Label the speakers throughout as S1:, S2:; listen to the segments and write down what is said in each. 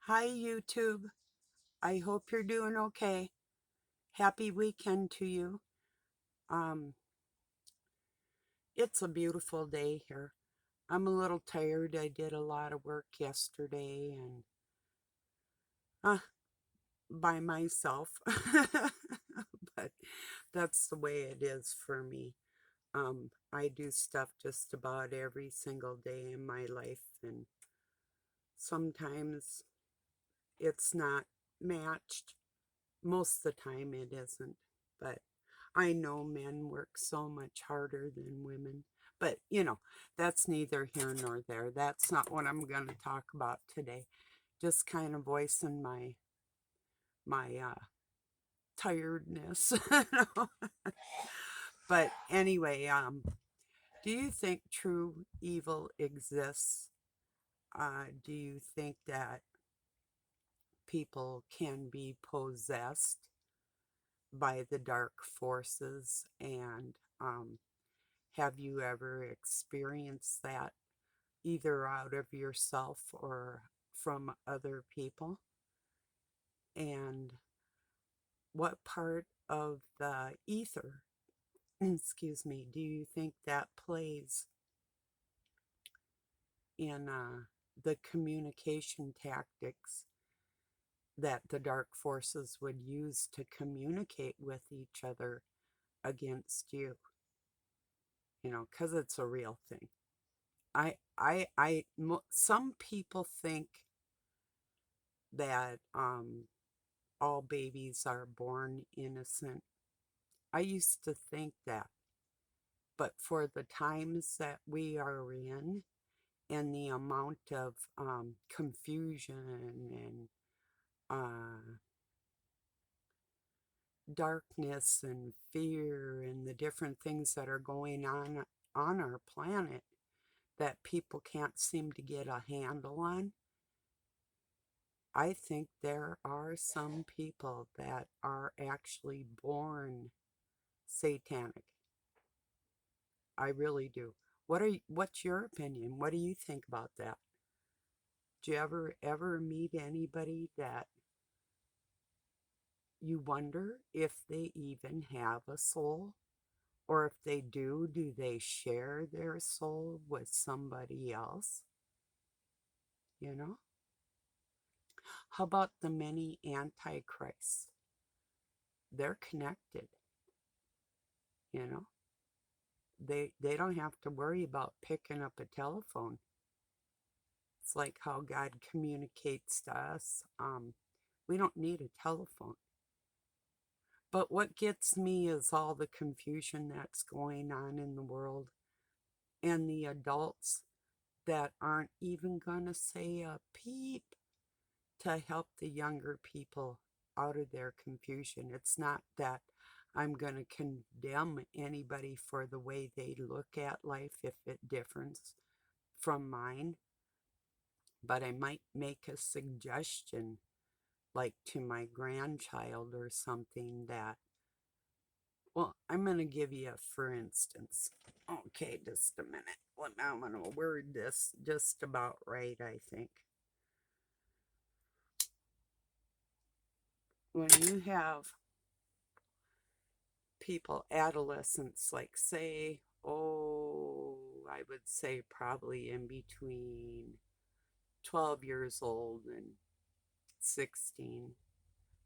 S1: Hi, YouTube. I hope you're doing okay. Happy weekend to you. Um, it's a beautiful day here. I'm a little tired. I did a lot of work yesterday and uh, by myself. But that's the way it is for me. I do stuff just about every single day in my life, and sometimes it's not matched. Most of the time it isn't, but I know men work so much harder than women. But, that's neither here nor there. That's not what I'm going to talk about today. Just kind of voicing my tiredness. But anyway, do you think true evil exists? Do you think that people can be possessed by the dark forces? And have you ever experienced that either out of yourself or from other people? And what part of the ether, excuse me, do you think that plays in the communication tactics that the dark forces would use to communicate with each other against you? Because it's a real thing. Some people think that all babies are born innocent. I used to think that, but for the times that we are in and the amount of confusion and darkness and fear and the different things that are going on our planet that people can't seem to get a handle on, I think there are some people that are actually born satanic. I really do. What's your opinion? What do you think about that? Do you ever meet anybody that you wonder if they even have a soul? Or if they do they share their soul with somebody else? You know? How about the many antichrists? They're connected, you know? They don't have to worry about picking up a telephone. It's like how God communicates to us. We don't need a telephone. But what gets me is all the confusion that's going on in the world and the adults that aren't even going to say a peep to help the younger people out of their confusion. It's not that I'm going to condemn anybody for the way they look at life if it differs from mine, but I might make a suggestion, like to my grandchild or something that, well, I'm going to give you a for instance. Okay, just a minute. I'm going to word this just about right, I think. When you have people, adolescents, like say, I would say probably in between 12 years old and 16,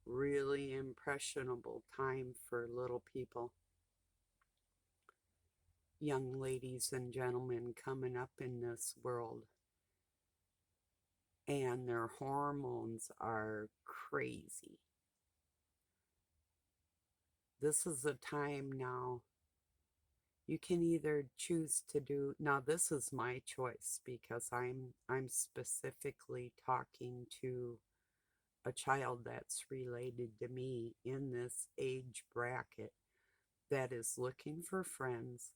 S1: really impressionable time for little people, young ladies and gentlemen coming up in this world, and their hormones are crazy. This is a time now you can either choose to do, now this is my choice because I'm specifically talking to a child that's related to me in this age bracket that is looking for friends,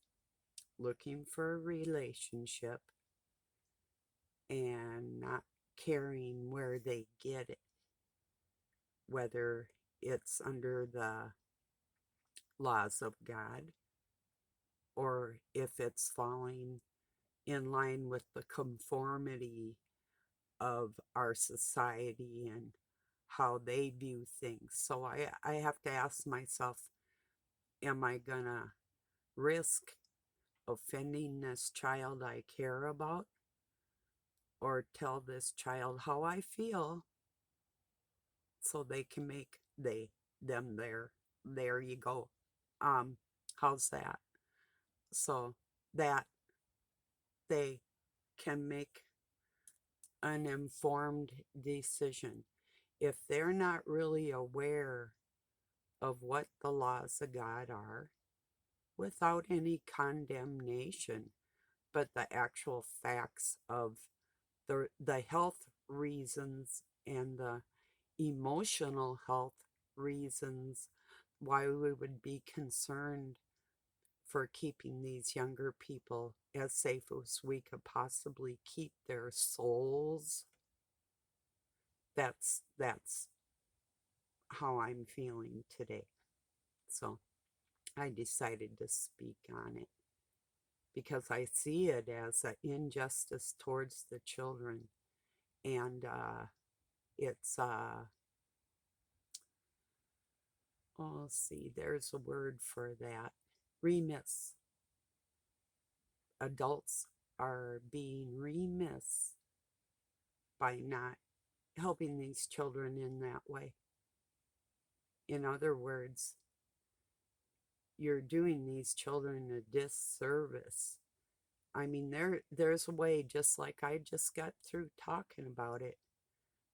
S1: looking for a relationship, and not caring where they get it, whether it's under the laws of God or if it's falling in line with the conformity of our society and how they view things. So I have to ask myself, am I gonna risk offending this child I care about, or tell this child how I feel so they can make them there you go. um how's that? So that they can make an informed decision. If they're not really aware of what the laws of God are, without any condemnation, but the actual facts of the health reasons and the emotional health reasons why we would be concerned for keeping these younger people as safe as we could possibly keep their souls. That's how I'm feeling today. So I decided to speak on it because I see it as an injustice towards the children. And it's, oh, let's see, there's a word for that. Remiss. Adults are being remiss by not helping these children in that way. In other words, you're doing these children a disservice. I mean, there's a way, just like I just got through talking about it,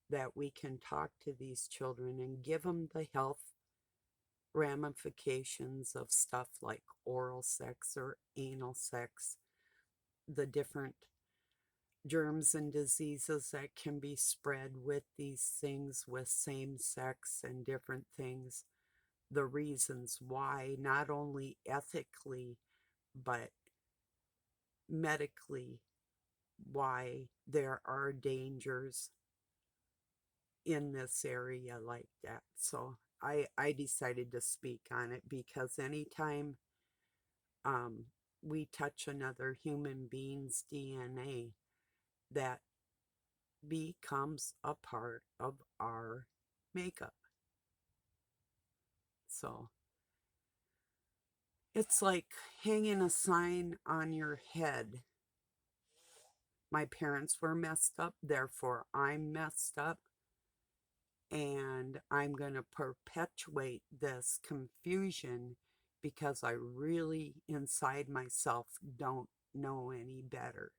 S1: that we can talk to these children and give them the health ramifications of stuff like oral sex or anal sex, the different germs and diseases that can be spread with these things, with same sex and different things, the reasons why, not only ethically, but medically, why there are dangers in this area like that. So I decided to speak on it because anytime um, we touch another human being's DNA, that becomes a part of our makeup. So it's like hanging a sign on your head. My parents were messed up, therefore I'm messed up, and I'm going to perpetuate this confusion because I really, inside myself, don't know any better.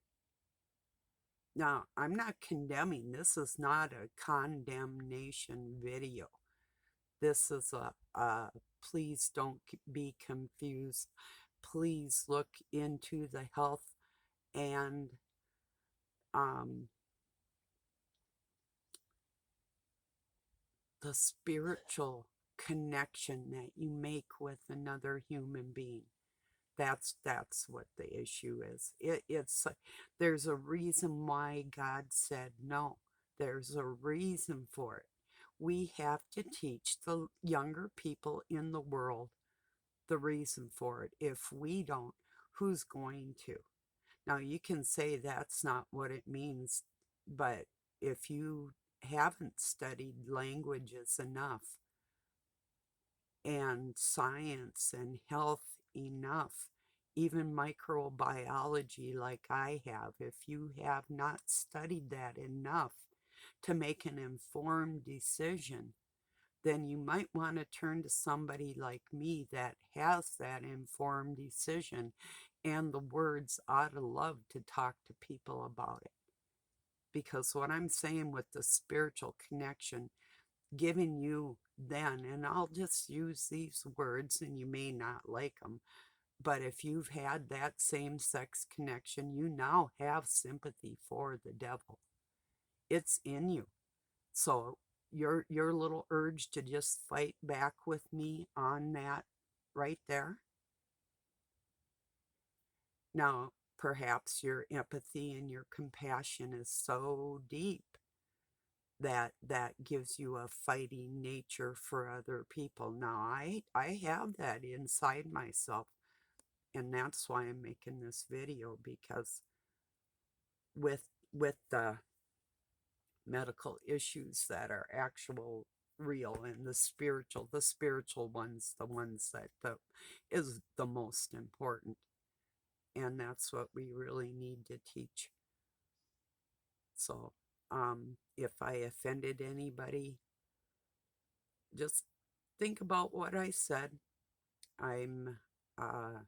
S1: Now, I'm not condemning. This is not a condemnation video. This is a please don't be confused. Please look into the health and um, the spiritual connection that you make with another human being. That's what the issue is. It's there's a reason why God said no. There's a reason for it. We have to teach the younger people in the world the reason for it. If we don't, who's going to? Now, you can say that's not what it means, but if you haven't studied languages enough and science and health enough, even microbiology like I have, if you have not studied that enough to make an informed decision, then you might want to turn to somebody like me that has that informed decision and the words ought to love to talk to people about it. Because what I'm saying with the spiritual connection, giving you then, and I'll just use these words and you may not like them, but if you've had that same sex connection, you now have sympathy for the devil. It's in you. So your little urge to just fight back with me on that right there. Now, perhaps your empathy and your compassion is so deep that that gives you a fighting nature for other people. Now, I have that inside myself, and that's why I'm making this video, because with with the medical issues that are actual real, and the spiritual ones, the ones that is the most important. And that's what we really need to teach. So if I offended anybody, just think about what I said. I'm a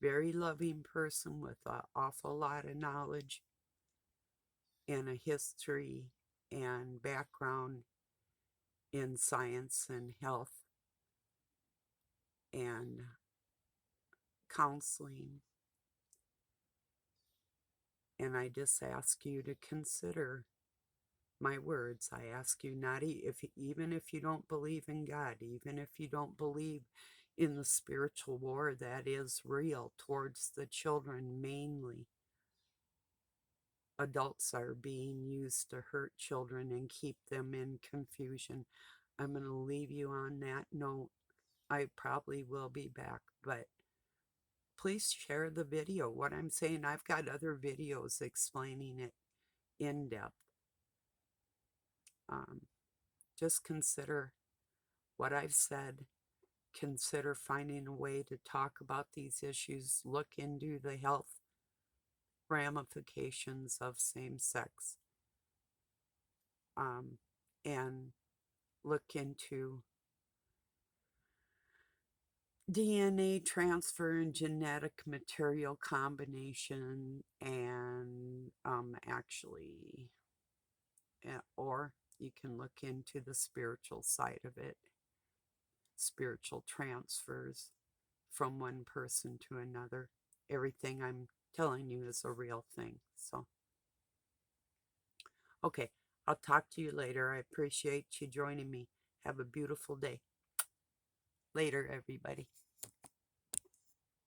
S1: very loving person with an awful lot of knowledge and a history and background in science and health and counseling. And I just ask you to consider my words. I ask you not even if you don't believe in God, even if you don't believe in the spiritual war that is real towards the children mainly. Adults are being used to hurt children and keep them in confusion. I'm going to leave you on that note. I probably will be back, but please share the video. What I'm saying, I've got other videos explaining it in depth. Um, just consider what I've said. Consider finding a way to talk about these issues. Look into the health ramifications of same sex. And look into DNA transfer and genetic material combination, and or you can look into the spiritual side of it, spiritual transfers from one person to another. Everything I'm telling you is a real thing. So, okay, I'll talk to you later. I appreciate you joining me. Have a beautiful day. Later, everybody.